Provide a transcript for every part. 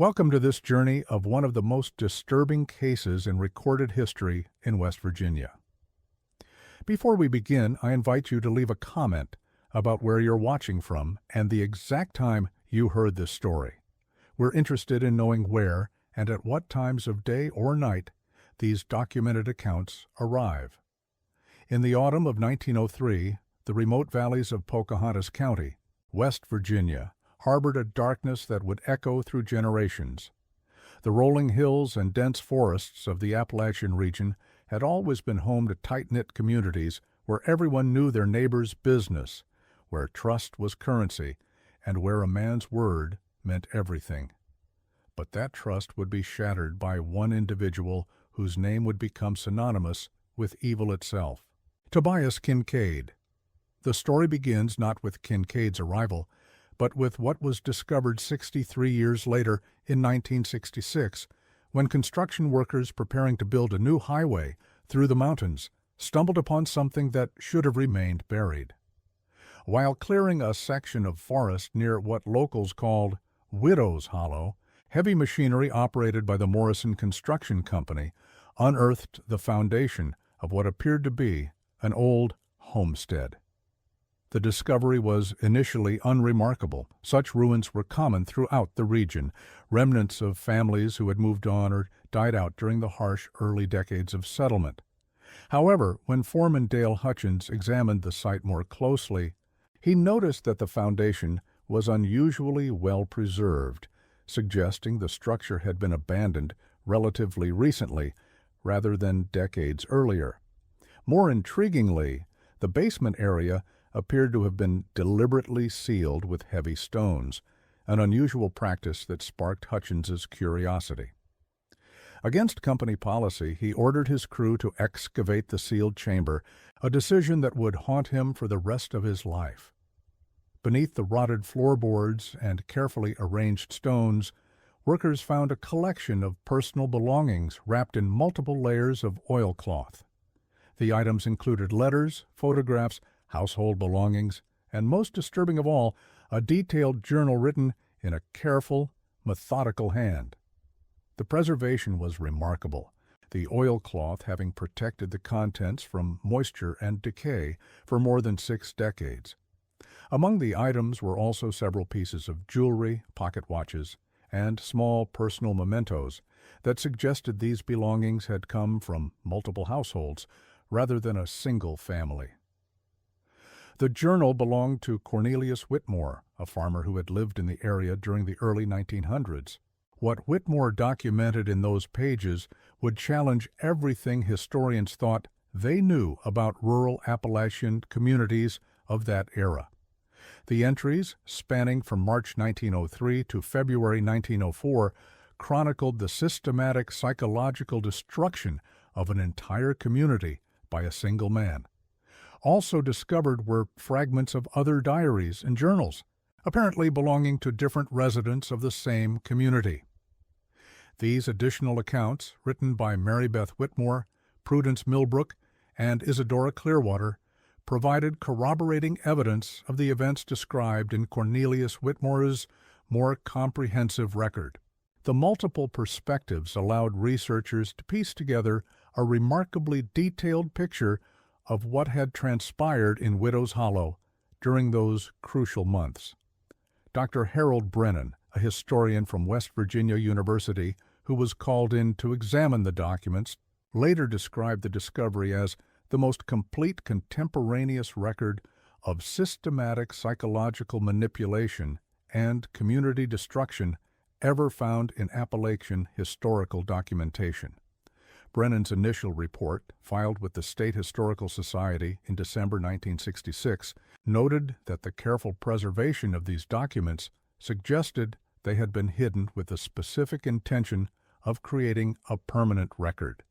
Welcome to this journey of one of the most disturbing cases in recorded history in West Virginia. Before we begin, I invite you to leave a comment about where you're watching from and the exact time you heard this story. We're interested in knowing where and at what times of day or night these documented accounts arrive. In the autumn of 1903, the remote valleys of Pocahontas County, West Virginia, harbored a darkness that would echo through generations. The rolling hills and dense forests of the Appalachian region had always been home to tight-knit communities where everyone knew their neighbor's business, where trust was currency, and where a man's word meant everything. But that trust would be shattered by one individual whose name would become synonymous with evil itself. Tobias Kincaid. The story begins not with Kincaid's arrival, but with what was discovered 63 years later in 1966, when construction workers preparing to build a new highway through the mountains stumbled upon something that should have remained buried. While clearing a section of forest near what locals called Widow's Hollow, heavy machinery operated by the Morrison Construction Company unearthed the foundation of what appeared to be an old homestead. The discovery was initially unremarkable. Such ruins were common throughout the region, remnants of families who had moved on or died out during the harsh early decades of settlement. However, when Foreman Dale Hutchins examined the site more closely, he noticed that the foundation was unusually well preserved, suggesting the structure had been abandoned relatively recently rather than decades earlier. More intriguingly, the basement area appeared to have been deliberately sealed with heavy stones, an unusual practice that sparked Hutchins's curiosity. Against company policy, he ordered his crew to excavate the sealed chamber, a decision that would haunt him for the rest of his life. Beneath the rotted floorboards and carefully arranged stones, workers found a collection of personal belongings wrapped in multiple layers of oilcloth. The items included letters, photographs, household belongings, and most disturbing of all, a detailed journal written in a careful, methodical hand. The preservation was remarkable, the oilcloth having protected the contents from moisture and decay for more than 6 decades. Among the items were also several pieces of jewelry, pocket watches, and small personal mementos that suggested these belongings had come from multiple households rather than a single family. The journal belonged to Cornelius Whitmore, a farmer who had lived in the area during the early 1900s. What Whitmore documented in those pages would challenge everything historians thought they knew about rural Appalachian communities of that era. The entries, spanning from March 1903 to February 1904, chronicled the systematic psychological destruction of an entire community by a single man. Also discovered were fragments of other diaries and journals, apparently belonging to different residents of the same community. These additional accounts, written by Mary Beth Whitmore, Prudence Millbrook, and Isadora Clearwater, provided corroborating evidence of the events described in Cornelius Whitmore's more comprehensive record. The multiple perspectives allowed researchers to piece together a remarkably detailed picture of what had transpired in Widow's Hollow during those crucial months. Dr. Harold Brennan, a historian from West Virginia University who was called in to examine the documents, later described the discovery as the most complete contemporaneous record of systematic psychological manipulation and community destruction ever found in Appalachian historical documentation. Brennan's initial report, filed with the State Historical Society in December 1966, noted that the careful preservation of these documents suggested they had been hidden with the specific intention of creating a permanent record.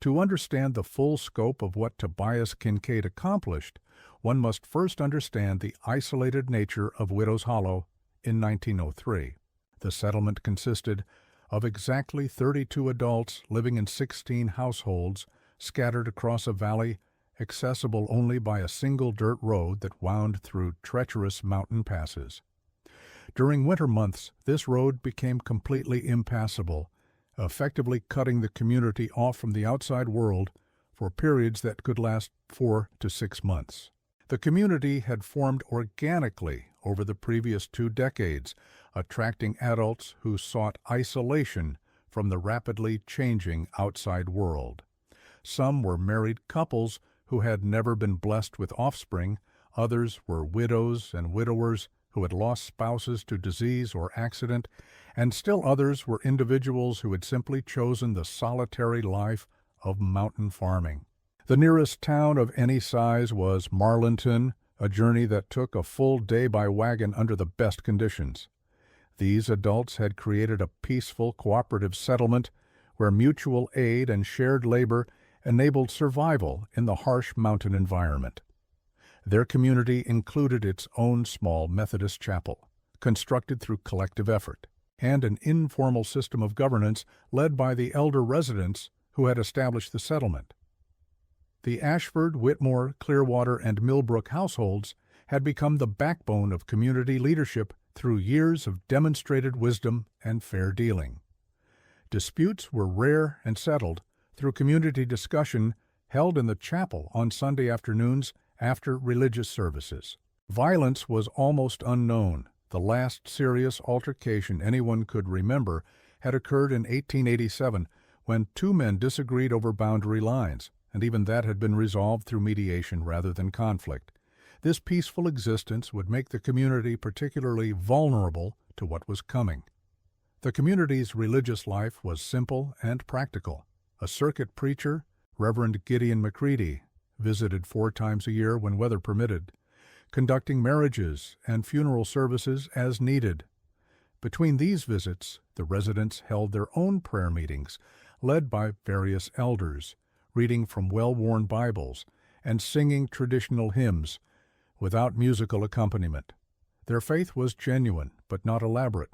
To understand the full scope of what Tobias Kincaid accomplished, one must first understand the isolated nature of Widow's Hollow in 1903. The settlement consisted of exactly 32 adults living in 16 households scattered across a valley accessible only by a single dirt road that wound through treacherous mountain passes. During winter months, this road became completely impassable, effectively cutting the community off from the outside world for periods that could last 4 to 6 months. The community had formed organically over the previous 2 decades, attracting adults who sought isolation from the rapidly changing outside world. Some were married couples who had never been blessed with offspring, others were widows and widowers who had lost spouses to disease or accident, and still others were individuals who had simply chosen the solitary life of mountain farming. The nearest town of any size was Marlinton, a journey that took a full day by wagon under the best conditions. These adults had created a peaceful, cooperative settlement where mutual aid and shared labor enabled survival in the harsh mountain environment. Their community included its own small Methodist chapel, constructed through collective effort, and an informal system of governance led by the elder residents who had established the settlement. The Ashford, Whitmore, Clearwater, and Millbrook households had become the backbone of community leadership through years of demonstrated wisdom and fair dealing. Disputes were rare and settled through community discussion held in the chapel on Sunday afternoons after religious services. Violence was almost unknown. The last serious altercation anyone could remember had occurred in 1887 when 2 men disagreed over boundary lines, and even that had been resolved through mediation rather than conflict. This peaceful existence would make the community particularly vulnerable to what was coming. The community's religious life was simple and practical. A circuit preacher, Reverend Gideon McCready, visited 4 times a year when weather permitted, conducting marriages and funeral services as needed. Between these visits, the residents held their own prayer meetings, led by various elders, reading from well-worn Bibles and singing traditional hymns without musical accompaniment. Their faith was genuine but not elaborate,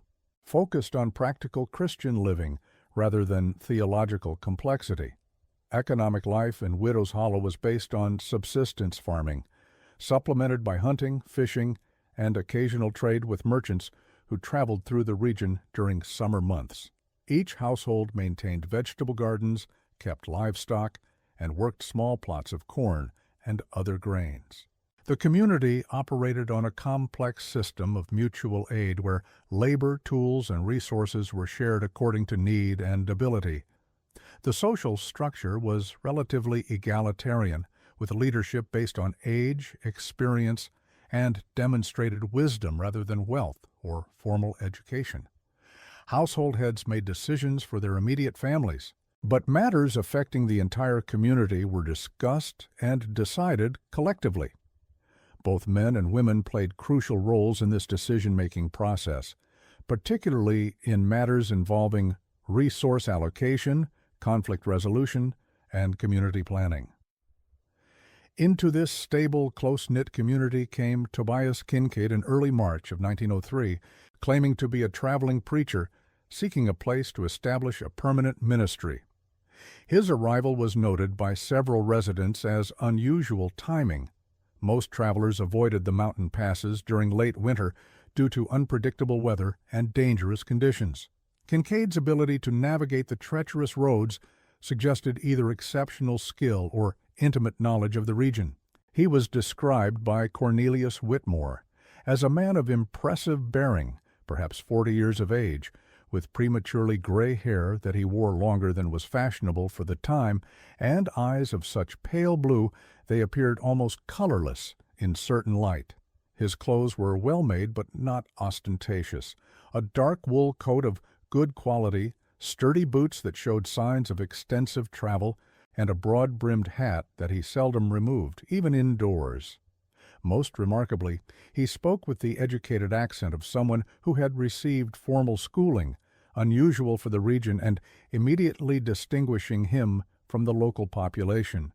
focused on practical Christian living rather than theological complexity. Economic life in Widow's Hollow was based on subsistence farming, supplemented by hunting, fishing, and occasional trade with merchants who traveled through the region during summer months. Each household maintained vegetable gardens, kept livestock, and worked small plots of corn and other grains. The community operated on a complex system of mutual aid where labor, tools, and resources were shared according to need and ability. The social structure was relatively egalitarian, with leadership based on age, experience, and demonstrated wisdom rather than wealth or formal education. Household heads made decisions for their immediate families, but matters affecting the entire community were discussed and decided collectively. Both men and women played crucial roles in this decision-making process, particularly in matters involving resource allocation, conflict resolution, and community planning. Into this stable, close-knit community came Tobias Kincaid in early March of 1903, claiming to be a traveling preacher seeking a place to establish a permanent ministry. His arrival was noted by several residents as unusual timing. Most travelers avoided the mountain passes during late winter due to unpredictable weather and dangerous conditions. Kincaid's ability to navigate the treacherous roads suggested either exceptional skill or intimate knowledge of the region. He was described by Cornelius Whitmore as a man of impressive bearing, perhaps 40 years of age, with prematurely gray hair that he wore longer than was fashionable for the time, and eyes of such pale blue they appeared almost colorless in certain light. His clothes were well made but not ostentatious. A dark wool coat of good quality, sturdy boots that showed signs of extensive travel, and a broad-brimmed hat that he seldom removed, even indoors. Most remarkably, he spoke with the educated accent of someone who had received formal schooling, unusual for the region and immediately distinguishing him from the local population.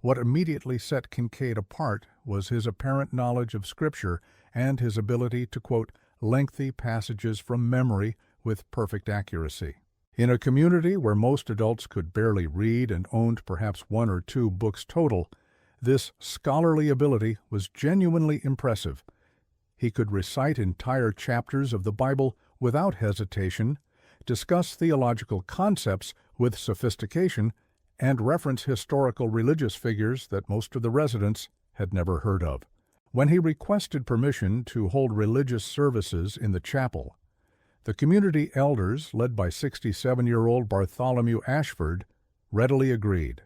What immediately set Kincaid apart was his apparent knowledge of Scripture and his ability to quote lengthy passages from memory with perfect accuracy. In a community where most adults could barely read and owned perhaps 1 or 2 books total, this scholarly ability was genuinely impressive. He could recite entire chapters of the Bible without hesitation, discuss theological concepts with sophistication, and reference historical religious figures that most of the residents had never heard of. When he requested permission to hold religious services in the chapel, the community elders, led by 67-year-old Bartholomew Ashford, readily agreed.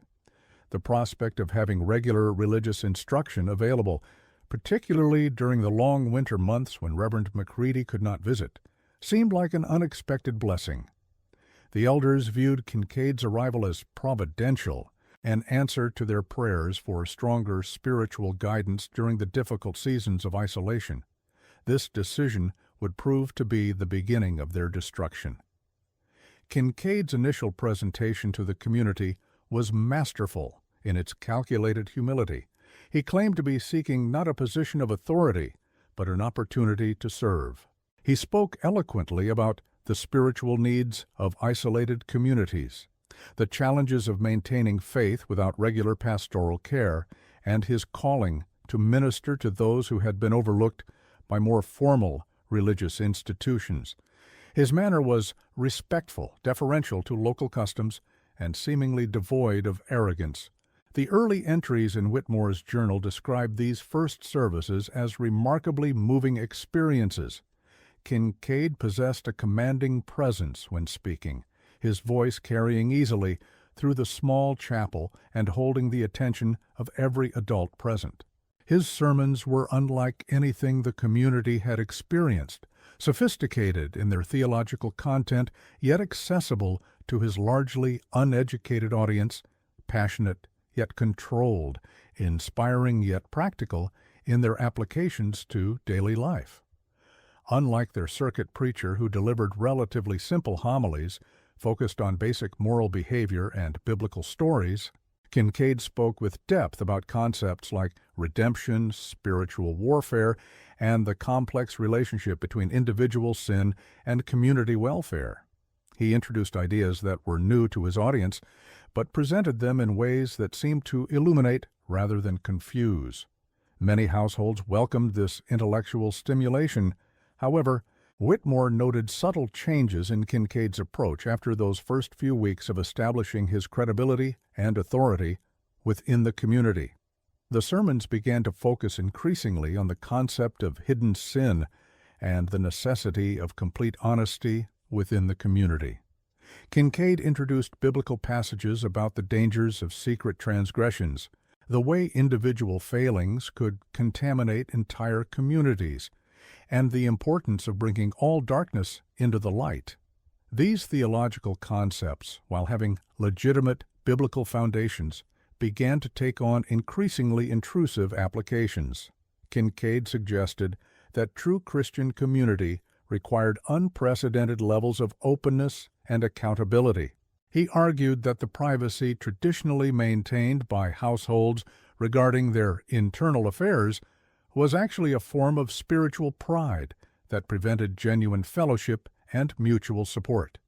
The prospect of having regular religious instruction available, particularly during the long winter months when Reverend McCready could not visit, seemed like an unexpected blessing. The elders viewed Kincaid's arrival as providential, an answer to their prayers for stronger spiritual guidance during the difficult seasons of isolation. This decision would prove to be the beginning of their destruction. Kincaid's initial presentation to the community was masterful in its calculated humility. He claimed to be seeking not a position of authority, but an opportunity to serve. He spoke eloquently about the spiritual needs of isolated communities, the challenges of maintaining faith without regular pastoral care, and his calling to minister to those who had been overlooked by more formal religious institutions. His manner was respectful, deferential to local customs, and seemingly devoid of arrogance. The early entries in Whitmore's journal described these first services as remarkably moving experiences. Kincaid possessed a commanding presence when speaking, his voice carrying easily through the small chapel and holding the attention of every adult present. His sermons were unlike anything the community had experienced, sophisticated in their theological content, yet accessible to his largely uneducated audience, passionate yet controlled, inspiring yet practical in their applications to daily life. Unlike their circuit preacher who delivered relatively simple homilies focused on basic moral behavior and biblical stories, Kincaid spoke with depth about concepts like redemption, spiritual warfare, and the complex relationship between individual sin and community welfare. He introduced ideas that were new to his audience, but presented them in ways that seemed to illuminate rather than confuse. Many households welcomed this intellectual stimulation. However, Whitmore noted subtle changes in Kincaid's approach after those first few weeks of establishing his credibility and authority within the community. The sermons began to focus increasingly on the concept of hidden sin and the necessity of complete honesty within the community. Kincaid introduced biblical passages about the dangers of secret transgressions, the way individual failings could contaminate entire communities, and the importance of bringing all darkness into the light. These theological concepts, while having legitimate biblical foundations, began to take on increasingly intrusive applications. Kincaid suggested that true Christian community required unprecedented levels of openness and accountability. He argued that the privacy traditionally maintained by households regarding their internal affairs was actually a form of spiritual pride that prevented genuine fellowship and mutual support.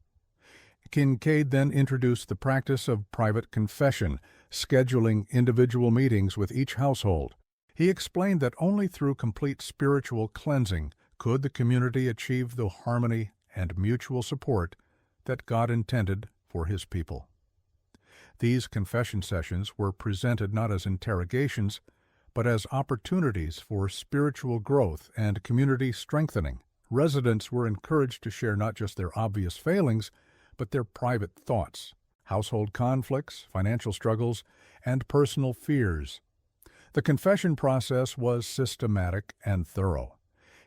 Kincaid then introduced the practice of private confession, scheduling individual meetings with each household. He explained that only through complete spiritual cleansing could the community achieve the harmony and mutual support that God intended for His people. These confession sessions were presented not as interrogations, but as opportunities for spiritual growth and community strengthening. Residents were encouraged to share not just their obvious failings, but their private thoughts, household conflicts, financial struggles, and personal fears. The confession process was systematic and thorough.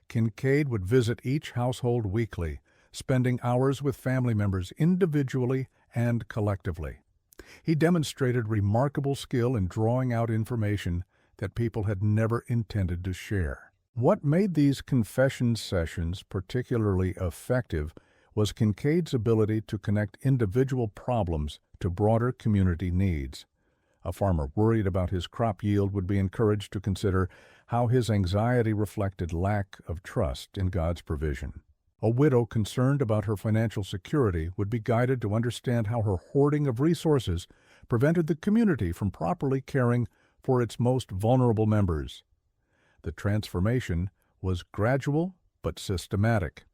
Kincaid would visit each household weekly, spending hours with family members individually and collectively. He demonstrated remarkable skill in drawing out information that people had never intended to share. What made these confession sessions particularly effective was Kincaid's ability to connect individual problems to broader community needs. A farmer worried about his crop yield would be encouraged to consider how his anxiety reflected lack of trust in God's provision. A widow concerned about her financial security would be guided to understand how her hoarding of resources prevented the community from properly caring for its most vulnerable members. The transformation was gradual but systematic.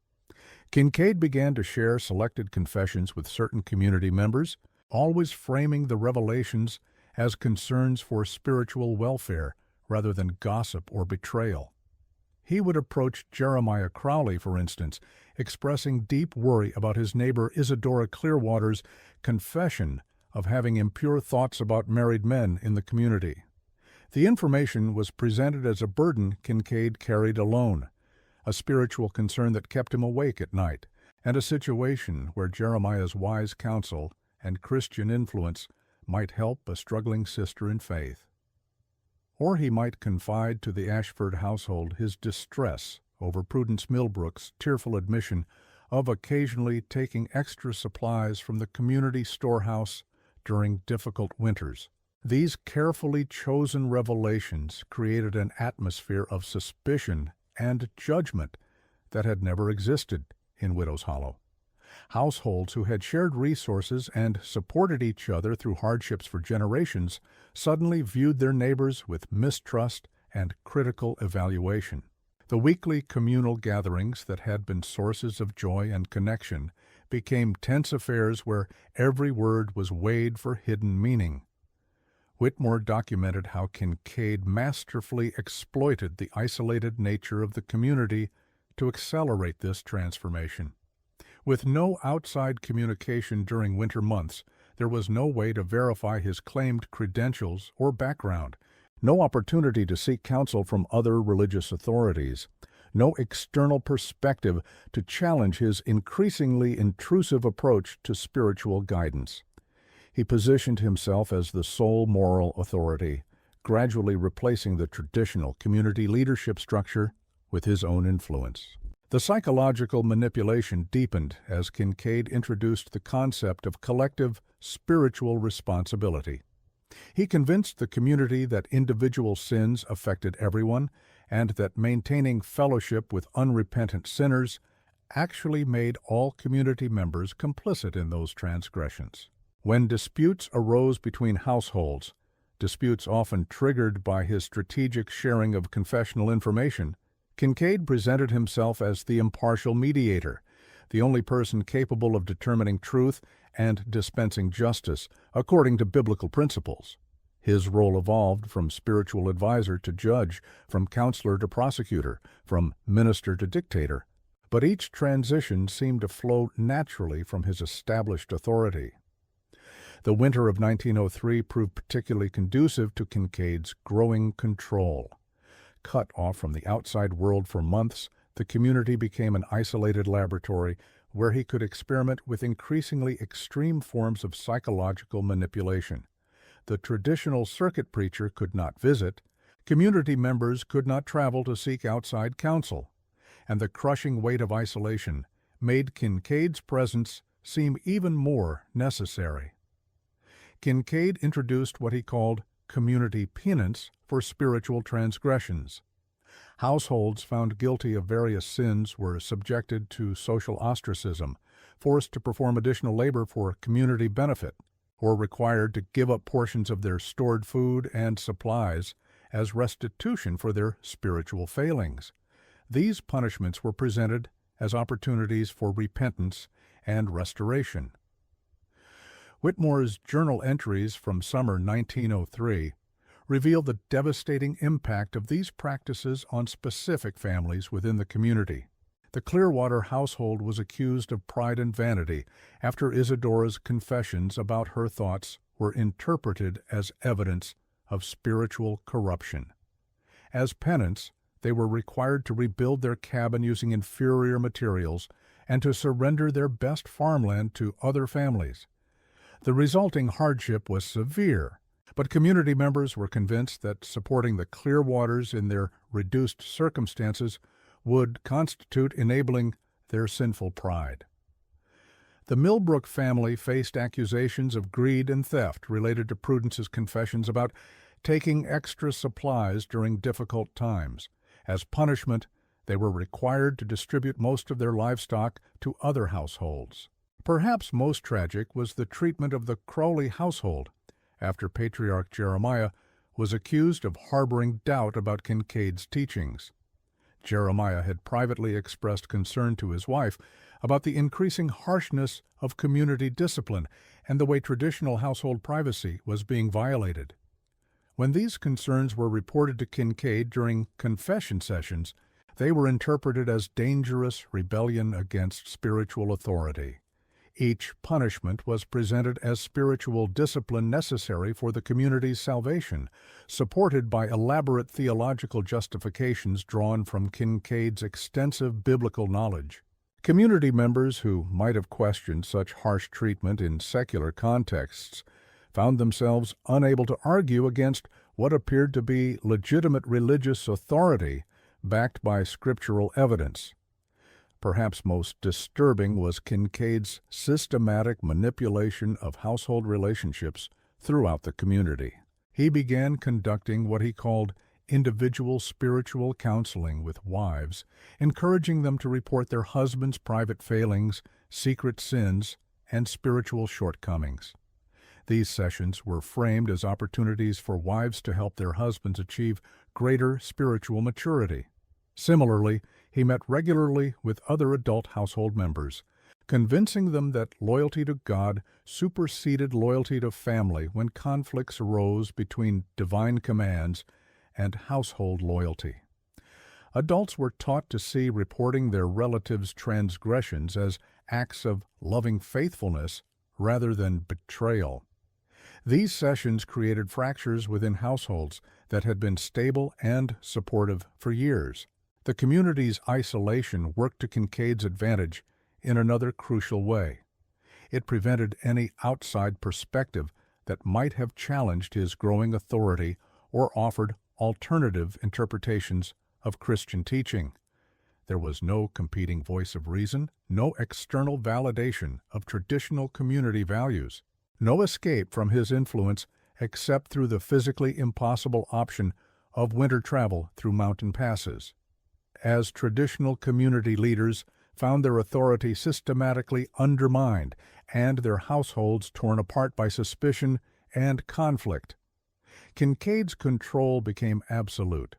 Kincaid began to share selected confessions with certain community members, always framing the revelations as concerns for spiritual welfare rather than gossip or betrayal. He would approach Jeremiah Crowley, for instance, expressing deep worry about his neighbor Isadora Clearwater's confession of having impure thoughts about married men in the community. The information was presented as a burden Kincaid carried alone, a spiritual concern that kept him awake at night, and a situation where Jeremiah's wise counsel and Christian influence might help a struggling sister in faith. Or he might confide to the Ashford household his distress over Prudence Millbrook's tearful admission of occasionally taking extra supplies from the community storehouse during difficult winters. These carefully chosen revelations created an atmosphere of suspicion and judgment that had never existed in Widow's Hollow. Households who had shared resources and supported each other through hardships for generations suddenly viewed their neighbors with mistrust and critical evaluation. The weekly communal gatherings that had been sources of joy and connection became tense affairs where every word was weighed for hidden meaning. Whitmore documented how Kincaid masterfully exploited the isolated nature of the community to accelerate this transformation. With no outside communication during winter months, there was no way to verify his claimed credentials or background, no opportunity to seek counsel from other religious authorities, no external perspective to challenge his increasingly intrusive approach to spiritual guidance. He positioned himself as the sole moral authority, gradually replacing the traditional community leadership structure with his own influence. The psychological manipulation deepened as Kincaid introduced the concept of collective spiritual responsibility. He convinced the community that individual sins affected everyone and that maintaining fellowship with unrepentant sinners actually made all community members complicit in those transgressions. When disputes arose between households, disputes often triggered by his strategic sharing of confessional information, Kincaid presented himself as the impartial mediator, the only person capable of determining truth and dispensing justice according to biblical principles. His role evolved from spiritual advisor to judge, from counselor to prosecutor, from minister to dictator, but each transition seemed to flow naturally from his established authority. The winter of 1903 proved particularly conducive to Kincaid's growing control. Cut off from the outside world for months, the community became an isolated laboratory where he could experiment with increasingly extreme forms of psychological manipulation. The traditional circuit preacher could not visit, community members could not travel to seek outside counsel, and the crushing weight of isolation made Kincaid's presence seem even more necessary. Kincaid introduced what he called community penance for spiritual transgressions. Households found guilty of various sins were subjected to social ostracism, forced to perform additional labor for community benefit, or required to give up portions of their stored food and supplies as restitution for their spiritual failings. These punishments were presented as opportunities for repentance and restoration. Whitmore's journal entries from summer 1903 reveal the devastating impact of these practices on specific families within the community. The Clearwater household was accused of pride and vanity after Isadora's confessions about her thoughts were interpreted as evidence of spiritual corruption. As penance, they were required to rebuild their cabin using inferior materials and to surrender their best farmland to other families. The resulting hardship was severe, but community members were convinced that supporting the Clearwaters in their reduced circumstances would constitute enabling their sinful pride. The Millbrook family faced accusations of greed and theft related to Prudence's confessions about taking extra supplies during difficult times. As punishment, they were required to distribute most of their livestock to other households. Perhaps most tragic was the treatment of the Crowley household after Patriarch Jeremiah was accused of harboring doubt about Kincaid's teachings. Jeremiah had privately expressed concern to his wife about the increasing harshness of community discipline and the way traditional household privacy was being violated. When these concerns were reported to Kincaid during confession sessions, they were interpreted as dangerous rebellion against spiritual authority. Each punishment was presented as spiritual discipline necessary for the community's salvation, supported by elaborate theological justifications drawn from Kincaid's extensive biblical knowledge. Community members who might have questioned such harsh treatment in secular contexts found themselves unable to argue against what appeared to be legitimate religious authority backed by scriptural evidence. Perhaps most disturbing was Kincaid's systematic manipulation of household relationships throughout the community. He began conducting what he called individual spiritual counseling with wives, encouraging them to report their husbands' private failings, secret sins, and spiritual shortcomings. These sessions were framed as opportunities for wives to help their husbands achieve greater spiritual maturity. Similarly, he met regularly with other adult household members, convincing them that loyalty to God superseded loyalty to family when conflicts arose between divine commands and household loyalty. Adults were taught to see reporting their relatives' transgressions as acts of loving faithfulness rather than betrayal. These sessions created fractures within households that had been stable and supportive for years. The community's isolation worked to Kincaid's advantage in another crucial way. It prevented any outside perspective that might have challenged his growing authority or offered alternative interpretations of Christian teaching. There was no competing voice of reason, no external validation of traditional community values, no escape from his influence except through the physically impossible option of winter travel through mountain passes. As traditional community leaders found their authority systematically undermined and their households torn apart by suspicion and conflict, Kincaid's control became absolute.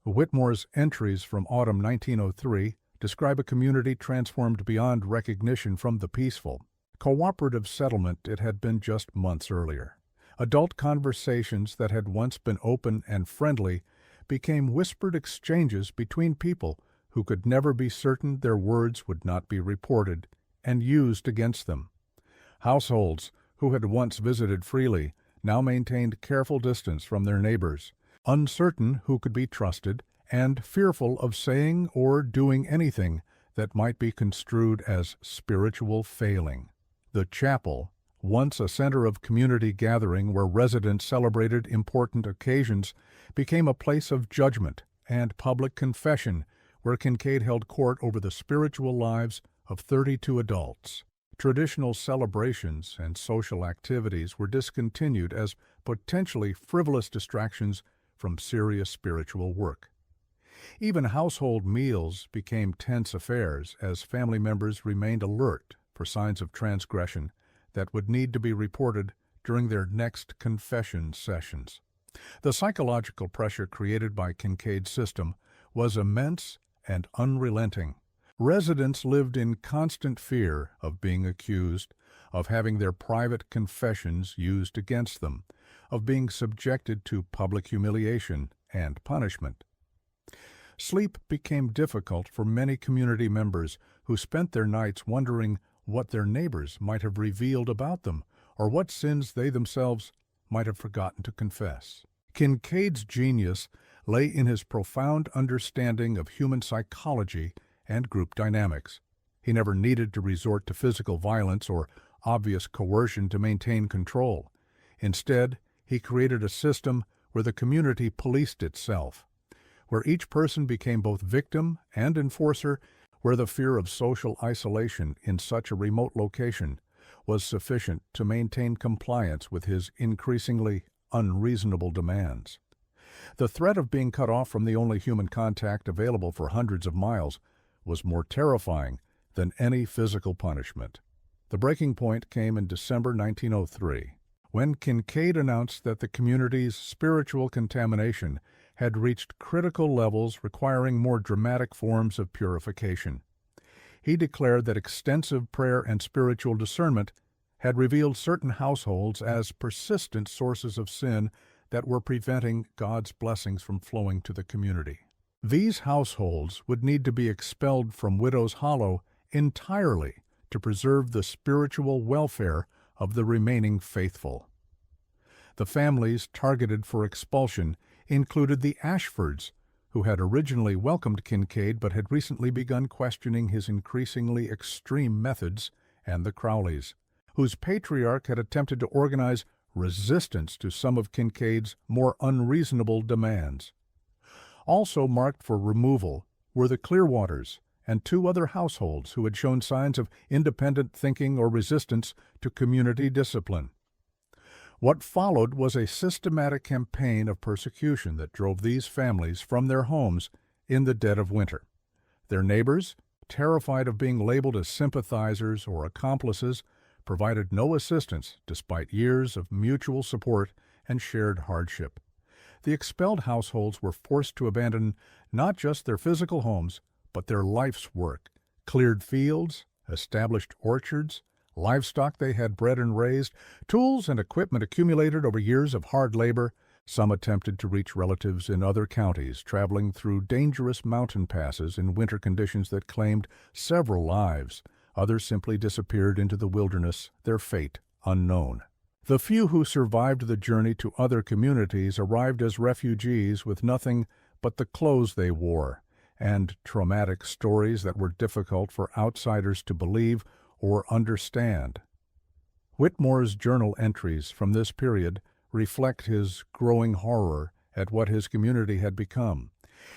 Whitmore's entries from autumn 1903 describe a community transformed beyond recognition from the peaceful, cooperative settlement it had been just months earlier. Adult conversations that had once been open and friendly became whispered exchanges between people who could never be certain their words would not be reported and used against them. Households who had once visited freely now maintained careful distance from their neighbors, uncertain who could be trusted and fearful of saying or doing anything that might be construed as spiritual failing. The chapel, once a center of community gathering where residents celebrated important occasions, became a place of judgment and public confession where Kincaid held court over the spiritual lives of 32 adults. Traditional celebrations and social activities were discontinued as potentially frivolous distractions from serious spiritual work. Even household meals became tense affairs as family members remained alert for signs of transgression that would need to be reported during their next confession sessions. The psychological pressure created by Kincaid's system was immense and unrelenting. Residents lived in constant fear of being accused, of having their private confessions used against them, of being subjected to public humiliation and punishment. Sleep became difficult for many community members who spent their nights wondering what their neighbors might have revealed about them or what sins they themselves might have forgotten to confess. Kincaid's genius lay in his profound understanding of human psychology and group dynamics. He never needed to resort to physical violence or obvious coercion to maintain control. Instead, he created a system where the community policed itself, where each person became both victim and enforcer, where the fear of social isolation in such a remote location was sufficient to maintain compliance with his increasingly unreasonable demands. The threat of being cut off from the only human contact available for hundreds of miles was more terrifying than any physical punishment. The breaking point came in December 1903, when Kincaid announced that the community's spiritual contamination had reached critical levels requiring more dramatic forms of purification. He declared that extensive prayer and spiritual discernment had revealed certain households as persistent sources of sin that were preventing God's blessings from flowing to the community. These households would need to be expelled from Widow's Hollow entirely to preserve the spiritual welfare of the remaining faithful. The families targeted for expulsion included the Ashfords, who had originally welcomed Kincaid but had recently begun questioning his increasingly extreme methods, and the Crowleys, whose patriarch had attempted to organize resistance to some of Kincaid's more unreasonable demands. Also marked for removal were the Clearwaters and 2 other households who had shown signs of independent thinking or resistance to community discipline. What followed was a systematic campaign of persecution that drove these families from their homes in the dead of winter. Their neighbors, terrified of being labeled as sympathizers or accomplices, provided no assistance despite years of mutual support and shared hardship. The expelled households were forced to abandon not just their physical homes, but their life's work, cleared fields, established orchards, livestock they had bred and raised, tools and equipment accumulated over years of hard labor. Some attempted to reach relatives in other counties, traveling through dangerous mountain passes in winter conditions that claimed several lives. Others simply disappeared into the wilderness, their fate unknown. The few who survived the journey to other communities arrived as refugees with nothing but the clothes they wore, and traumatic stories that were difficult for outsiders to believe or understand. Whitmore's journal entries from this period reflect his growing horror at what his community had become.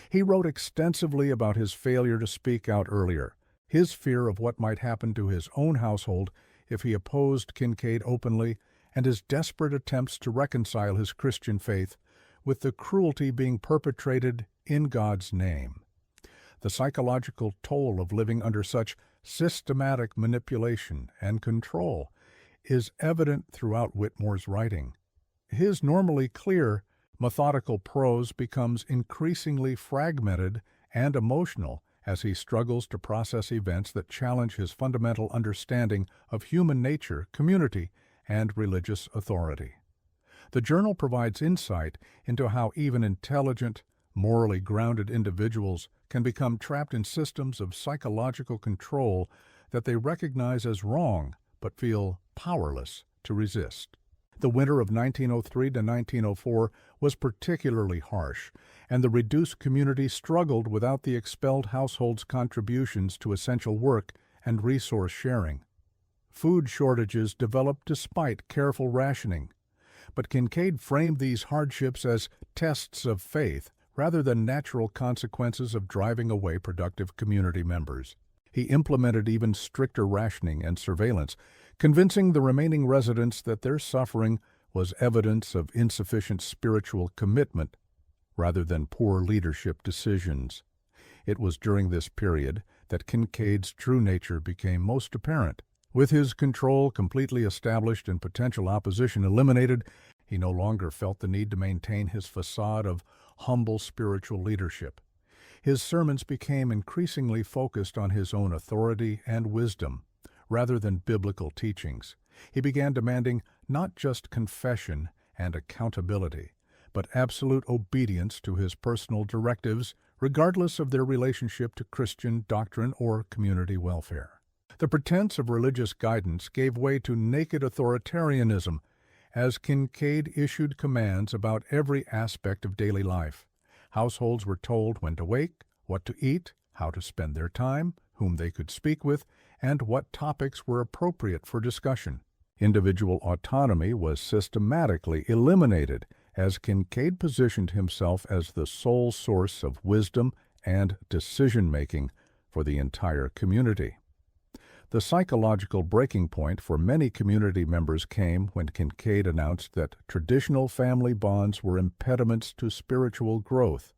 He wrote extensively about his failure to speak out earlier, his fear of what might happen to his own household if he opposed Kincaid openly, and his desperate attempts to reconcile his Christian faith with the cruelty being perpetrated in God's name. The psychological toll of living under such systematic manipulation and control is evident throughout Whitmore's writing. His normally clear, methodical prose becomes increasingly fragmented and emotional as he struggles to process events that challenge his fundamental understanding of human nature, community, and religious authority. The journal provides insight into how even intelligent, morally grounded individuals can become trapped in systems of psychological control that they recognize as wrong but feel powerless to resist. The winter of 1903 to 1904 was particularly harsh, and the reduced community struggled without the expelled households' contributions to essential work and resource sharing. Food shortages developed despite careful rationing, but Kincaid framed these hardships as tests of faith rather than natural consequences of driving away productive community members. He implemented even stricter rationing and surveillance, convincing the remaining residents that their suffering was evidence of insufficient spiritual commitment rather than poor leadership decisions. It was during this period that Kincaid's true nature became most apparent. With his control completely established and potential opposition eliminated, he no longer felt the need to maintain his facade of humble spiritual leadership. His sermons became increasingly focused on his own authority and wisdom, rather than biblical teachings. He began demanding not just confession and accountability, but absolute obedience to his personal directives, regardless of their relationship to Christian doctrine or community welfare. The pretense of religious guidance gave way to naked authoritarianism as Kincaid issued commands about every aspect of daily life. Households were told when to wake, what to eat, how to spend their time, whom they could speak with, and what topics were appropriate for discussion. Individual autonomy was systematically eliminated as Kincaid positioned himself as the sole source of wisdom and decision-making for the entire community. The psychological breaking point for many community members came when Kincaid announced that traditional family bonds were impediments to spiritual growth.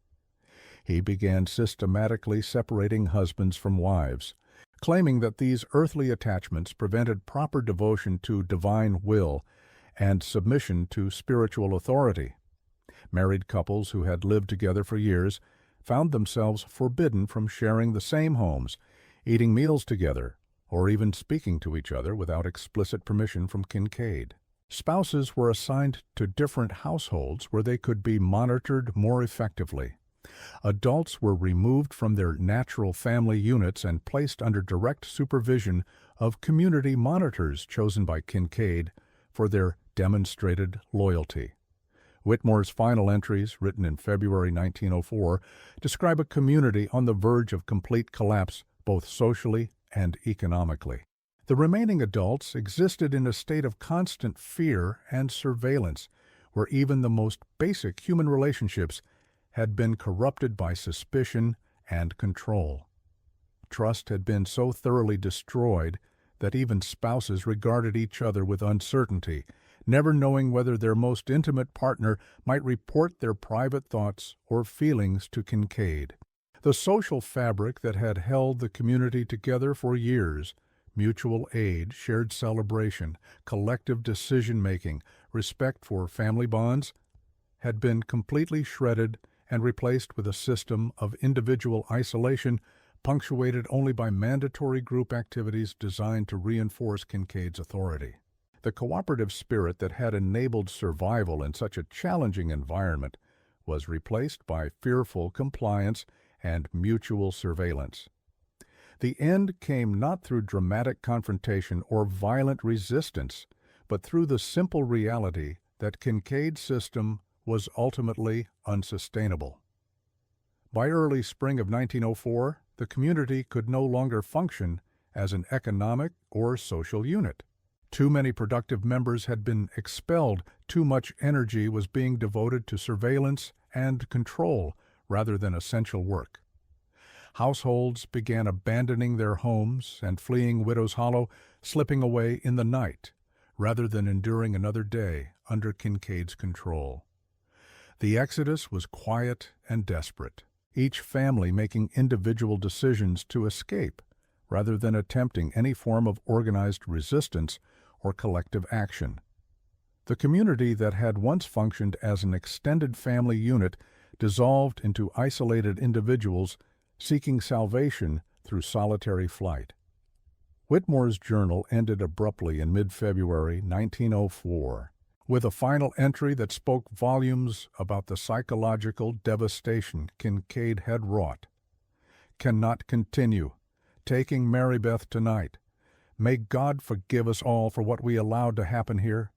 He began systematically separating husbands from wives, claiming that these earthly attachments prevented proper devotion to divine will and submission to spiritual authority. Married couples who had lived together for years found themselves forbidden from sharing the same homes, eating meals together, or even speaking to each other without explicit permission from Kincaid. Spouses were assigned to different households where they could be monitored more effectively. Adults were removed from their natural family units and placed under direct supervision of community monitors chosen by Kincaid for their demonstrated loyalty. Whitmore's final entries, written in February 1904, describe a community on the verge of complete collapse, both socially and economically. The remaining adults existed in a state of constant fear and surveillance, where even the most basic human relationships had been corrupted by suspicion and control. Trust had been so thoroughly destroyed that even spouses regarded each other with uncertainty, never knowing whether their most intimate partner might report their private thoughts or feelings to Kincaid. The social fabric that had held the community together for years, mutual aid, shared celebration, collective decision-making, respect for family bonds, had been completely shredded and replaced with a system of individual isolation punctuated only by mandatory group activities designed to reinforce Kincaid's authority. The cooperative spirit that had enabled survival in such a challenging environment was replaced by fearful compliance and mutual surveillance. The end came not through dramatic confrontation or violent resistance, but through the simple reality that Kincaid's system was ultimately unsustainable. By early spring of 1904, the community could no longer function as an economic or social unit. Too many productive members had been expelled, too much energy was being devoted to surveillance and control rather than essential work. Households began abandoning their homes and fleeing Widow's Hollow, slipping away in the night, rather than enduring another day under Kincaid's control. The exodus was quiet and desperate, each family making individual decisions to escape, rather than attempting any form of organized resistance or collective action. The community that had once functioned as an extended family unit dissolved into isolated individuals seeking salvation through solitary flight. Whitmore's journal ended abruptly in mid-February 1904, with a final entry that spoke volumes about the psychological devastation Kincaid had wrought. "Cannot continue. Taking Mary Beth tonight. May God forgive us all for what we allowed to happen here.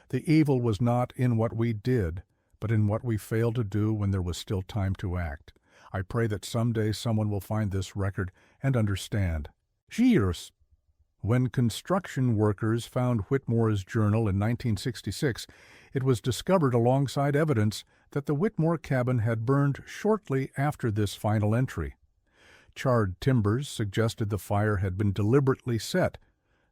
The evil was not in what we did, but in what we failed to do when there was still time to act. I pray that someday someone will find this record and understand." Shivers. When construction workers found Whitmore's journal in 1966, it was discovered alongside evidence that the Whitmore cabin had burned shortly after this final entry. Charred timbers suggested the fire had been deliberately set,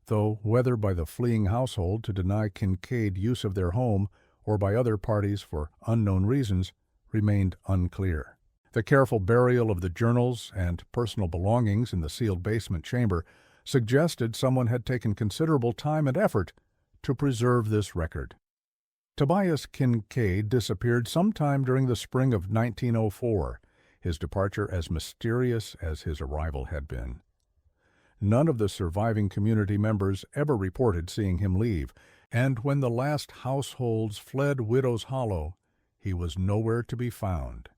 though whether by the fleeing household to deny Kincaid use of their home or by other parties for unknown reasons remained unclear. The careful burial of the journals and personal belongings in the sealed basement chamber suggested someone had taken considerable time and effort to preserve this record. Tobias Kincaid disappeared sometime during the spring of 1904, his departure as mysterious as his arrival had been. None of the surviving community members ever reported seeing him leave, and when the last households fled Widow's Hollow, he was nowhere to be found.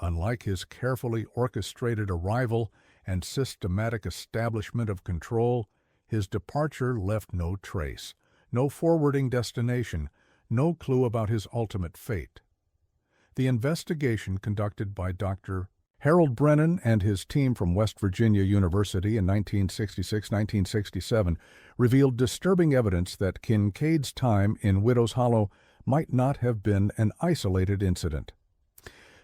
Unlike his carefully orchestrated arrival and systematic establishment of control, his departure left no trace, no forwarding destination, no clue about his ultimate fate. The investigation conducted by Dr. Harold Brennan and his team from West Virginia University in 1966-1967 revealed disturbing evidence that Kincaid's time in Widow's Hollow might not have been an isolated incident.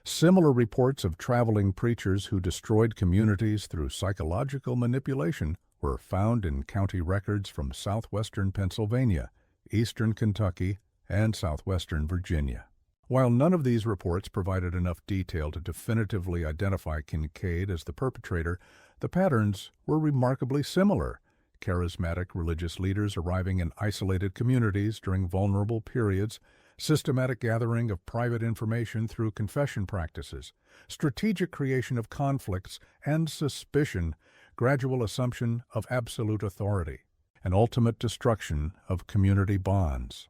Similar reports of traveling preachers who destroyed communities through psychological manipulation were found in county records from southwestern Pennsylvania, eastern Kentucky, and southwestern Virginia. While none of these reports provided enough detail to definitively identify Kincaid as the perpetrator, the patterns were remarkably similar. Charismatic religious leaders arriving in isolated communities during vulnerable periods, systematic gathering of private information through confession practices, strategic creation of conflicts and suspicion, gradual assumption of absolute authority, and ultimate destruction of community bonds.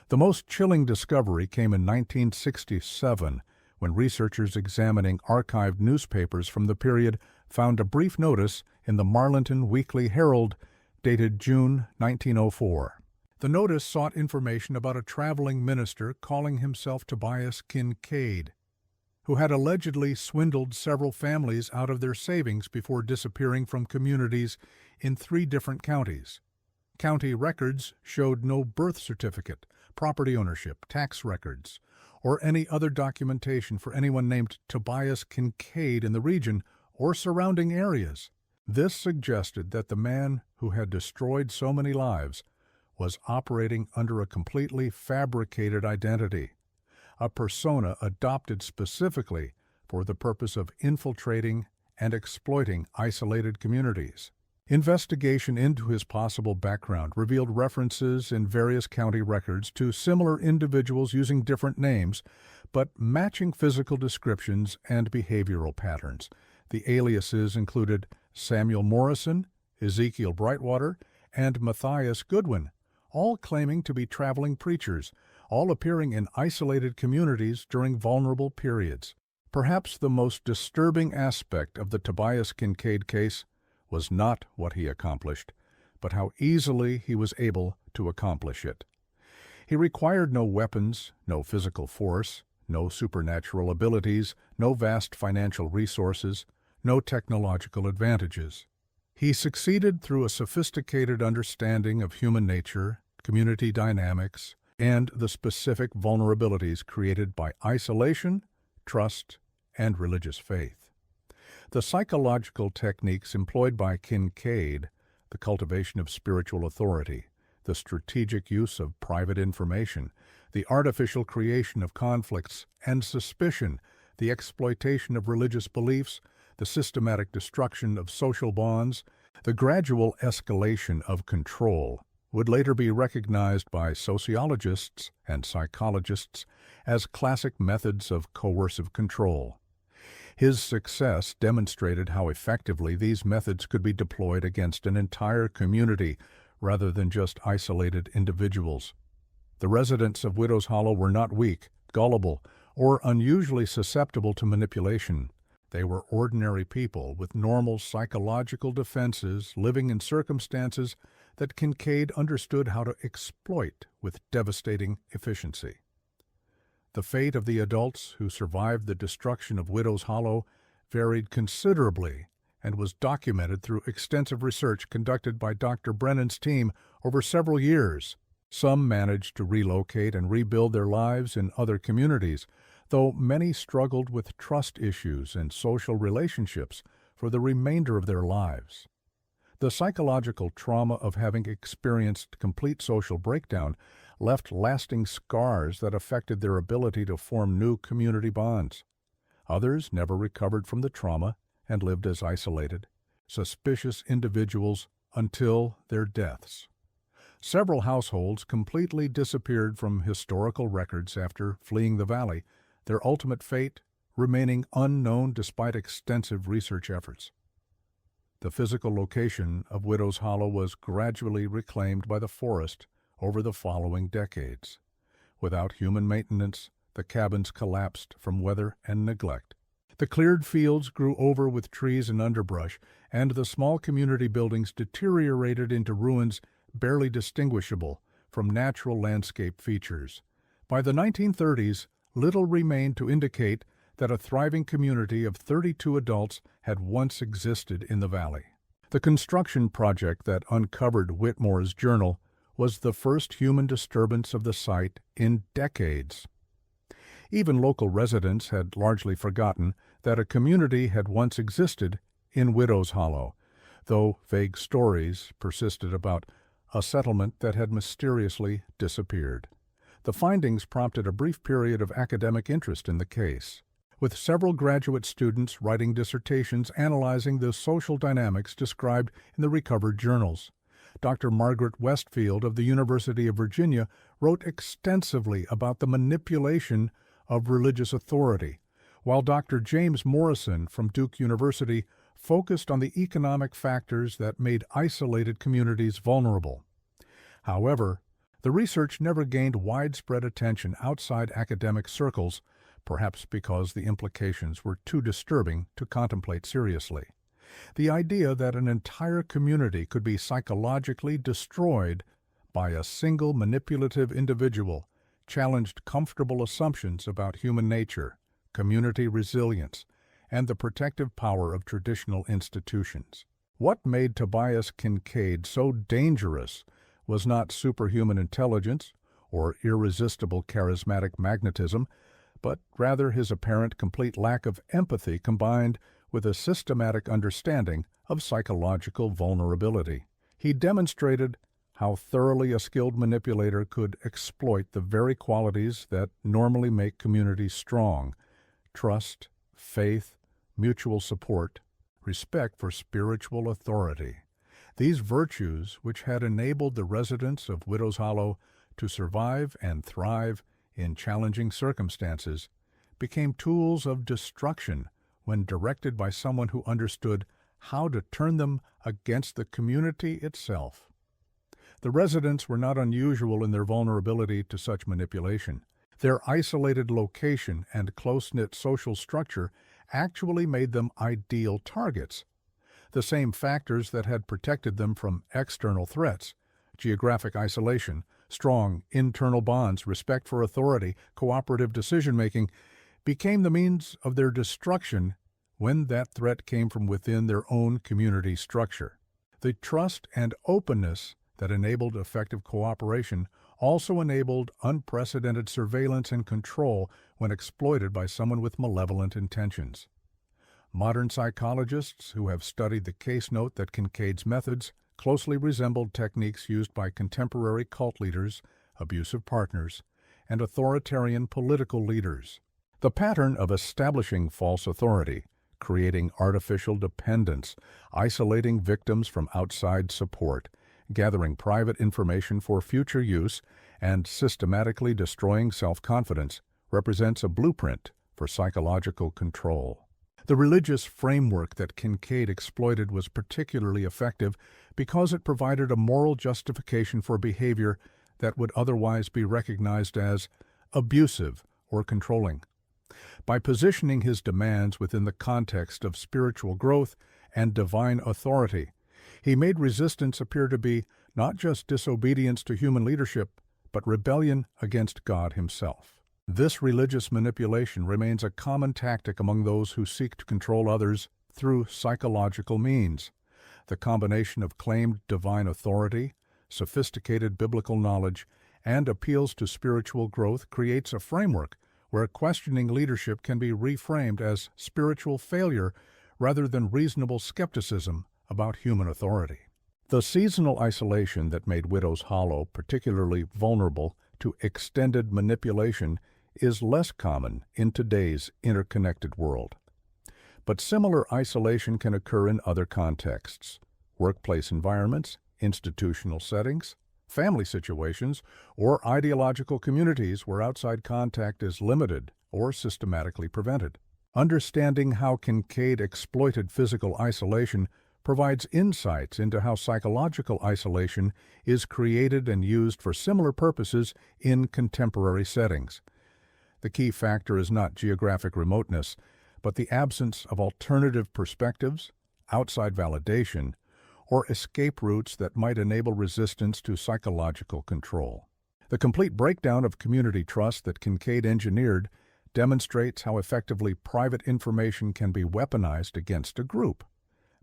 The most chilling discovery came in 1967, when researchers examining archived newspapers from the period found a brief notice in the Marlinton Weekly Herald dated June 1904. The notice sought information about a traveling minister calling himself Tobias Kincaid, who had allegedly swindled several families out of their savings before disappearing from communities in 3 different counties. County records showed no birth certificate, property ownership, tax records, or any other documentation for anyone named Tobias Kincaid in the region or surrounding areas. This suggested that the man who had destroyed so many lives was operating under a completely fabricated identity, a persona adopted specifically for the purpose of infiltrating and exploiting isolated communities. Investigation into his possible background revealed references in various county records to similar individuals using different names, but matching physical descriptions and behavioral patterns. The aliases included Samuel Morrison, Ezekiel Brightwater, and Matthias Goodwin, all claiming to be traveling preachers, all appearing in isolated communities during vulnerable periods. Perhaps the most disturbing aspect of the Tobias Kincaid case was not what he accomplished, but how easily he was able to accomplish it. He required no weapons, no physical force, no supernatural abilities, no vast financial resources, no technological advantages. He succeeded through a sophisticated understanding of human nature, community dynamics, and the specific vulnerabilities created by isolation, trust, and religious faith. The psychological techniques employed by Kincaid, the cultivation of spiritual authority, the strategic use of private information, the artificial creation of conflicts and suspicion, the exploitation of religious beliefs, the systematic destruction of social bonds, the gradual escalation of control, would later be recognized by sociologists and psychologists as classic methods of coercive control. His success demonstrated how effectively these methods could be deployed against an entire community rather than just isolated individuals. The residents of Widow's Hollow were not weak, gullible, or unusually susceptible to manipulation. They were ordinary people with normal psychological defenses living in circumstances that Kincaid understood how to exploit with devastating efficiency. The fate of the adults who survived the destruction of Widow's Hollow varied considerably and was documented through extensive research conducted by Dr. Brennan's team over several years. Some managed to relocate and rebuild their lives in other communities, though many struggled with trust issues and social relationships for the remainder of their lives. The psychological trauma of having experienced complete social breakdown left lasting scars that affected their ability to form new community bonds. Others never recovered from the trauma and lived as isolated, suspicious individuals until their deaths. Several households completely disappeared from historical records after fleeing the valley, their ultimate fate remaining unknown despite extensive research efforts. The physical location of Widow's Hollow was gradually reclaimed by the forest over the following decades. Without human maintenance, the cabins collapsed from weather and neglect. The cleared fields grew over with trees and underbrush, and the small community buildings deteriorated into ruins barely distinguishable from natural landscape features. By the 1930s, little remained to indicate that a thriving community of 32 adults had once existed in the valley. The construction project that uncovered Whitmore's journal was the first human disturbance of the site in decades. Even local residents had largely forgotten that a community had once existed in Widow's Hollow, though vague stories persisted about a settlement that had mysteriously disappeared. The findings prompted a brief period of academic interest in the case, with several graduate students writing dissertations analyzing the social dynamics described in the recovered journals. Dr. Margaret Westfield of the University of Virginia wrote extensively about the manipulation of religious authority, while Dr. James Morrison from Duke University focused on the economic factors that made isolated communities vulnerable. However, the research never gained widespread attention outside academic circles, perhaps because the implications were too disturbing to contemplate seriously. The idea that an entire community could be psychologically destroyed by a single manipulative individual challenged comfortable assumptions about human nature, community resilience, and the protective power of traditional institutions. What made Tobias Kincaid so dangerous was not superhuman intelligence or irresistible charismatic magnetism, but rather his apparent complete lack of empathy combined with a systematic understanding of psychological vulnerability. He demonstrated how thoroughly a skilled manipulator could exploit the very qualities that normally make communities strong: trust, faith, mutual support, respect for spiritual authority. These virtues, which had enabled the residents of Widow's Hollow to survive and thrive in challenging circumstances, became tools of destruction when directed by someone who understood how to turn them against the community itself. The residents were not unusual in their vulnerability to such manipulation. Their isolated location and close-knit social structure actually made them ideal targets. The same factors that had protected them from external threats, geographic isolation, strong internal bonds, respect for authority, cooperative decision-making, became the means of their destruction when that threat came from within their own community structure. The trust and openness that enabled effective cooperation also enabled unprecedented surveillance and control when exploited by someone with malevolent intentions. Modern psychologists who have studied the case note that Kincaid's methods closely resembled techniques used by contemporary cult leaders, abusive partners, and authoritarian political leaders. The pattern of establishing false authority, creating artificial dependence, isolating victims from outside support, gathering private information for future use, and systematically destroying self-confidence represents a blueprint for psychological control. The religious framework that Kincaid exploited was particularly effective because it provided a moral justification for behavior that would otherwise be recognized as abusive or controlling. By positioning his demands within the context of spiritual growth and divine authority, he made resistance appear to be not just disobedience to human leadership, but rebellion against God himself. This religious manipulation remains a common tactic among those who seek to control others through psychological means. The combination of claimed divine authority, sophisticated biblical knowledge, and appeals to spiritual growth creates a framework where questioning leadership can be reframed as spiritual failure rather than reasonable skepticism about human authority. The seasonal isolation that made Widow's Hollow particularly vulnerable to extended manipulation is less common in today's interconnected world. But similar isolation can occur in other contexts: workplace environments, institutional settings, family situations, or ideological communities where outside contact is limited or systematically prevented. Understanding how Kincaid exploited physical isolation provides insights into how psychological isolation is created and used for similar purposes in contemporary settings. The key factor is not geographic remoteness, but the absence of alternative perspectives, outside validation, or escape routes that might enable resistance to psychological control. The complete breakdown of community trust that Kincaid engineered demonstrates how effectively private information can be weaponized against a group.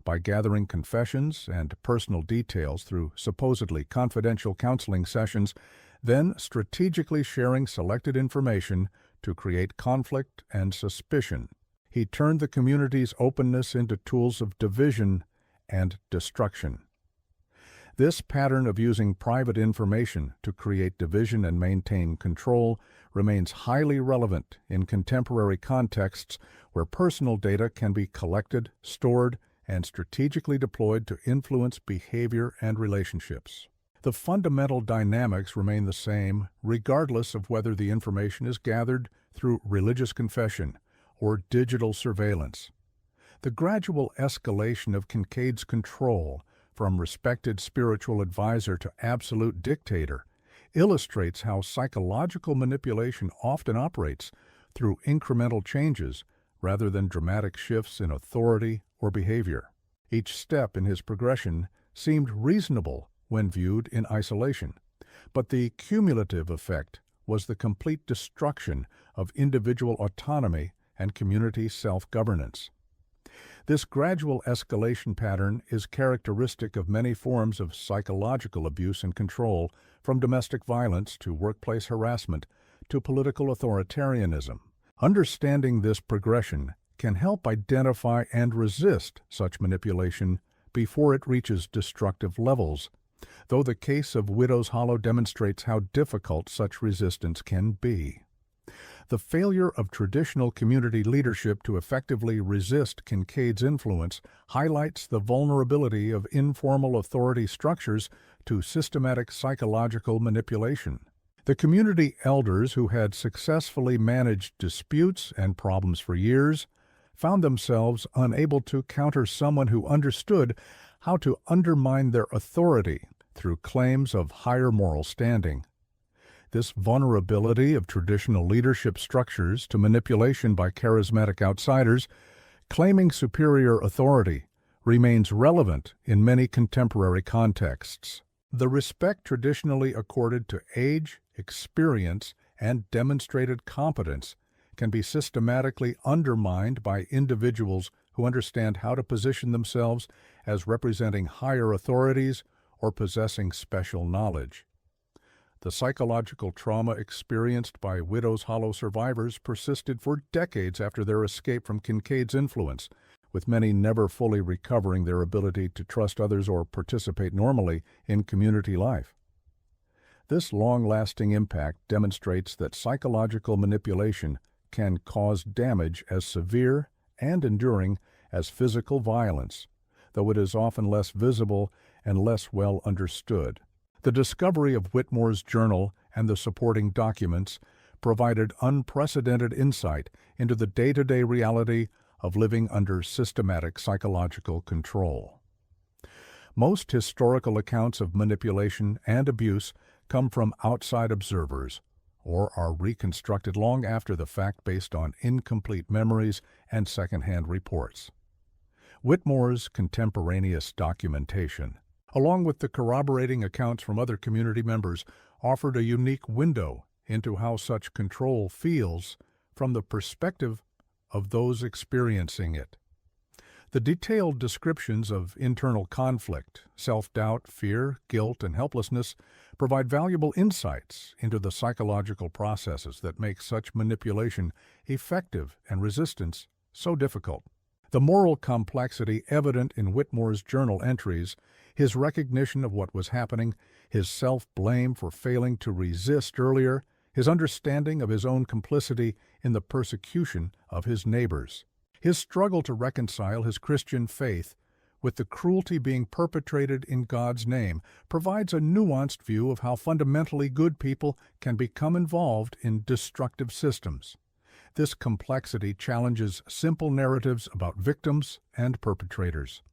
By gathering confessions and personal details through supposedly confidential counseling sessions, then strategically sharing selected information to create conflict and suspicion, he turned the community's openness into tools of division and destruction. This pattern of using private information to create division and maintain control remains highly relevant in contemporary contexts where personal data can be collected, stored, and strategically deployed to influence behavior and relationships. The fundamental dynamics remain the same regardless of whether the information is gathered through religious confession or digital surveillance. The gradual escalation of Kincaid's control from respected spiritual advisor to absolute dictator illustrates how psychological manipulation often operates through incremental changes rather than dramatic shifts in authority or behavior. Each step in his progression seemed reasonable when viewed in isolation, but the cumulative effect was the complete destruction of individual autonomy and community self-governance. This gradual escalation pattern is characteristic of many forms of psychological abuse and control, from domestic violence to workplace harassment to political authoritarianism. Understanding this progression can help identify and resist such manipulation before it reaches destructive levels, though the case of Widow's Hollow demonstrates how difficult such resistance can be. The failure of traditional community leadership to effectively resist Kincaid's influence highlights the vulnerability of informal authority structures to systematic psychological manipulation. The community elders who had successfully managed disputes and problems for years found themselves unable to counter someone who understood how to undermine their authority through claims of higher moral standing. This vulnerability of traditional leadership structures to manipulation by charismatic outsiders claiming superior authority remains relevant in many contemporary contexts. The respect traditionally accorded to age, experience, and demonstrated competence can be systematically undermined by individuals who understand how to position themselves as representing higher authorities or possessing special knowledge. The psychological trauma experienced by Widow's Hollow survivors persisted for decades after their escape from Kincaid's influence, with many never fully recovering their ability to trust others or participate normally in community life. This long-lasting impact demonstrates that psychological manipulation can cause damage as severe and enduring as physical violence, though it is often less visible and less well understood. The discovery of Whitmore's journal and the supporting documents provided unprecedented insight into the day-to-day reality of living under systematic psychological control. Most historical accounts of manipulation and abuse come from outside observers or are reconstructed long after the fact based on incomplete memories and secondhand reports. Whitmore's contemporaneous documentation, along with the corroborating accounts from other community members, offered a unique window into how such control feels from the perspective of those experiencing it. The detailed descriptions of internal conflict, self-doubt, fear, guilt, and helplessness provide valuable insights into the psychological processes that make such manipulation effective and resistance so difficult. The moral complexity evident in Whitmore's journal entries, his recognition of what was happening, his self-blame for failing to resist earlier, his understanding of his own complicity in the persecution of his neighbors, his struggle to reconcile his Christian faith with the cruelty being perpetrated in God's name provides a nuanced view of how fundamentally good people can become involved in destructive systems. This complexity challenges simple narratives about victims and perpetrators.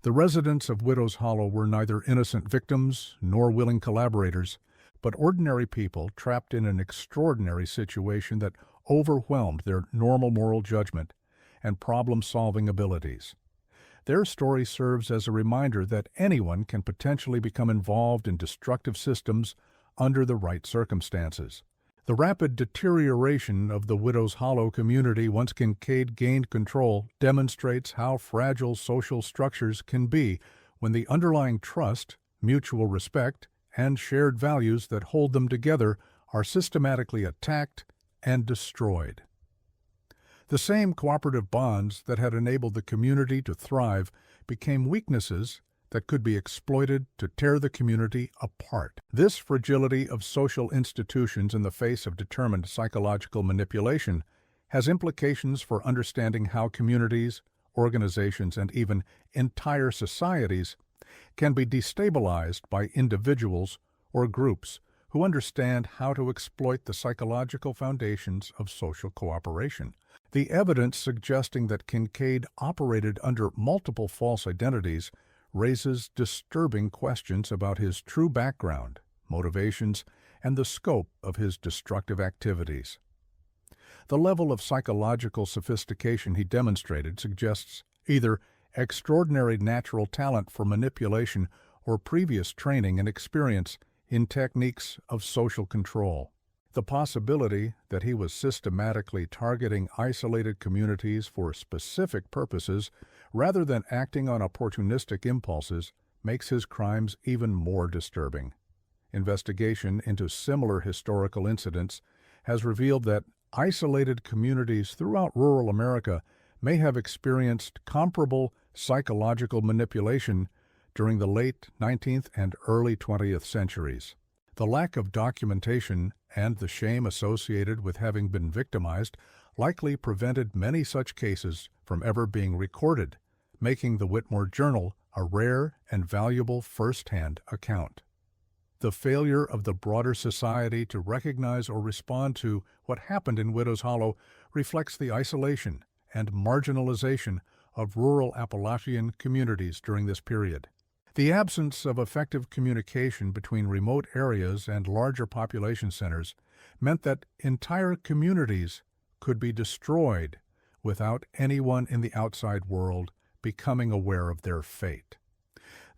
The residents of Widow's Hollow were neither innocent victims nor willing collaborators, but ordinary people trapped in an extraordinary situation that overwhelmed their normal moral judgment and problem-solving abilities. Their story serves as a reminder that anyone can potentially become involved in destructive systems under the right circumstances. The rapid deterioration of the Widow's Hollow community once Kincaid gained control demonstrates how fragile social structures can be when the underlying trust, mutual respect, and shared values that hold them together are systematically attacked and destroyed. The same cooperative bonds that had enabled the community to thrive became weaknesses that could be exploited to tear the community apart. This fragility of social institutions in the face of determined psychological manipulation has implications for understanding how communities, organizations, and even entire societies can be destabilized by individuals or groups who understand how to exploit the psychological foundations of social cooperation. The evidence suggesting that Kincaid operated under multiple false identities raises disturbing questions about his true background, motivations, and the scope of his destructive activities. The level of psychological sophistication he demonstrated suggests either extraordinary natural talent for manipulation or previous training and experience in techniques of social control. The possibility that he was systematically targeting isolated communities for specific purposes rather than acting on opportunistic impulses makes his crimes even more disturbing. Investigation into similar historical incidents has revealed that isolated communities throughout rural America may have experienced comparable psychological manipulation during the late 19th and early 20th centuries. The lack of documentation and the shame associated with having been victimized likely prevented many such cases from ever being recorded, making the Whitmore Journal a rare and valuable first-hand account. The failure of the broader society to recognize or respond to what happened in Widows Hollow reflects the isolation and marginalization of rural Appalachian communities during this period. The absence of effective communication between remote areas and larger population centers meant that entire communities could be destroyed without anyone in the outside world becoming aware of their fate.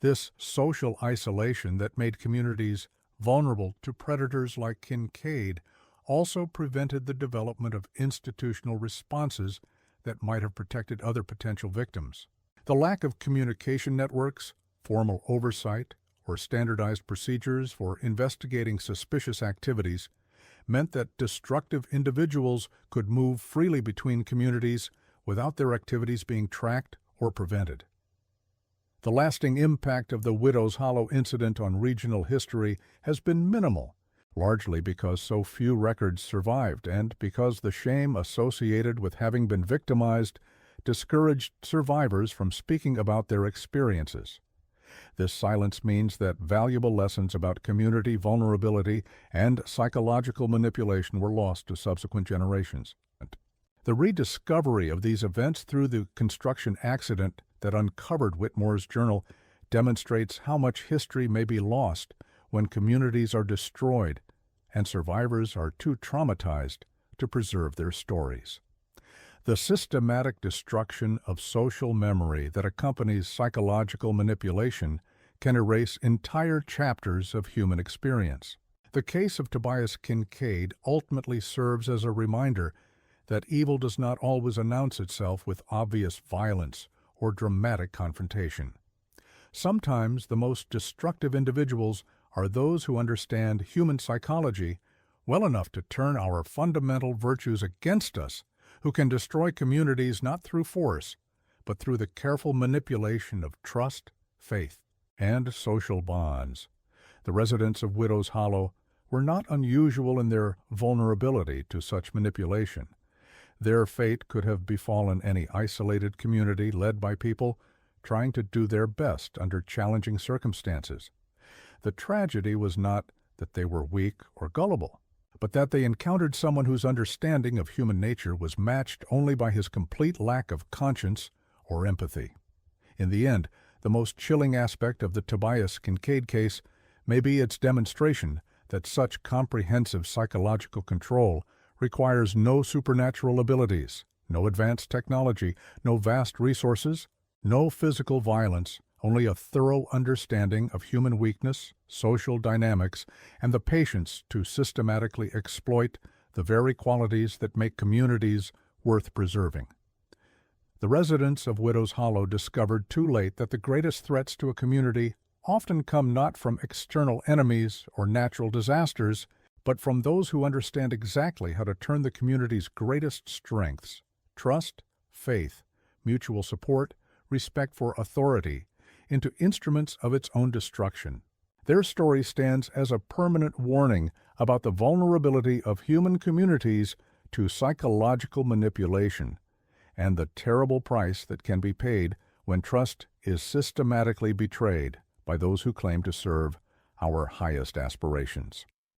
This social isolation that made communities vulnerable to predators like Kincaid also prevented the development of institutional responses that might have protected other potential victims. The lack of communication networks, formal oversight, or standardized procedures for investigating suspicious activities meant that destructive individuals could move freely between communities without their activities being tracked or prevented. The lasting impact of the Widows Hollow incident on regional history has been minimal, largely because so few records survived and because the shame associated with having been victimized discouraged survivors from speaking about their experiences. This silence means that valuable lessons about community vulnerability and psychological manipulation were lost to subsequent generations. The rediscovery of these events through the construction accident that uncovered Whitmore's journal demonstrates how much history may be lost when communities are destroyed and survivors are too traumatized to preserve their stories. The systematic destruction of social memory that accompanies psychological manipulation can erase entire chapters of human experience. The case of Tobias Kincaid ultimately serves as a reminder that evil does not always announce itself with obvious violence or dramatic confrontation. Sometimes the most destructive individuals are those who understand human psychology well enough to turn our fundamental virtues against us, who can destroy communities not through force, but through the careful manipulation of trust, faith, and social bonds. The residents of Widows Hollow were not unusual in their vulnerability to such manipulation. Their fate could have befallen any isolated community led by people trying to do their best under challenging circumstances. The tragedy was not that they were weak or gullible, but that they encountered someone whose understanding of human nature was matched only by his complete lack of conscience or empathy. In the end, the most chilling aspect of the Tobias Kincaid case may be its demonstration that such comprehensive psychological control requires no supernatural abilities, no advanced technology, no vast resources, no physical violence, only a thorough understanding of human weakness, social dynamics, and the patience to systematically exploit the very qualities that make communities worth preserving. The residents of Widows Hollow discovered too late that the greatest threats to a community often come not from external enemies or natural disasters, but from those who understand exactly how to turn the community's greatest strengths, trust, faith, mutual support, respect for authority, into instruments of its own destruction. Their story stands as a permanent warning about the vulnerability of human communities to psychological manipulation, and the terrible price that can be paid when trust is systematically betrayed by those who claim to serve our highest aspirations.